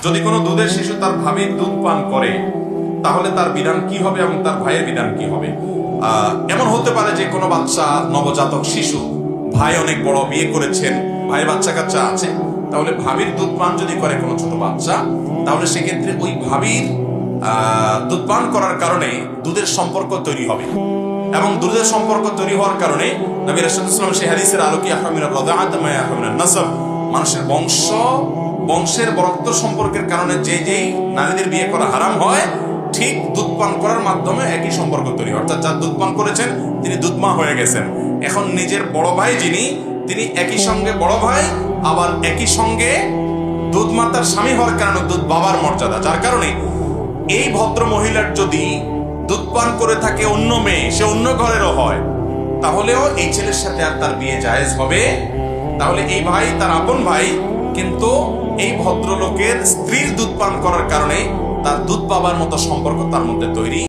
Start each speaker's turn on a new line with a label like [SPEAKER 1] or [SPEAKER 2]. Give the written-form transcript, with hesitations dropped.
[SPEAKER 1] যদি কোনো দুধের শিশু তার ভাবির দুধ পান করে তাহলে তার বিধান কি হবে এবং তার ভাইয়ের বিধান কি হবে? এমন হতে পারে যে কোনো বাচ্চা, নবজাতক শিশু, ভাই অনেক বড়, বিয়ে করেছেন, ভাইয়ের বাচ্চা কাচ্চা আছে, তাহলে ভাবির দুধ পান যদি করে কোনো ছোট বাচ্চা, তাহলে সেক্ষেত্রে ওই ভাবির দুধ পান করার কারণে দুধের সম্পর্ক তৈরি হবে এবং দুধের সম্পর্ক তৈরি হওয়ার কারণে নবী রাসূলুল্লাহ সাল্লাল্লাহু আলাইহি ওয়াসাল্লাম সেই হাদিসের আলোকে আহমিনার রাদাআত মা ইয়াহমিনান নাসাব, মানুষের বংশের বরত্ব সম্পর্কের কারণে যেই নারীদের বিয়ে করা হারাম হয়, ঠিক দুধ পান করার মাধ্যমে একই সম্পর্ক তৈরি, অর্থাৎ যার দুধ পান করেছেন তিনি দুধমা হয়ে গেছেন। এখন নিজের বড় ভাই যিনি, তিনি একই সঙ্গে বড় ভাই, আবার একই সঙ্গে দুধ মাতার স্বামী হওয়ার কারণে দুধ বাবার মর্যাদা, যার কারণে এই ভদ্র মহিলার যদি দুধ পান করে থাকে অন্য মেয়ে, সে অন্য ঘরেরও হয়, তাহলেও এই ছেলের সাথে আর তার বিয়ে জায়েজ হবে। তাহলে এই ভাই তার আপন ভাই, কিন্তু এই ভদ্রলোকের স্ত্রীর দুধ পান করার কারণে তার দুধ পাবার মতো সম্পর্ক তার মধ্যে তৈরি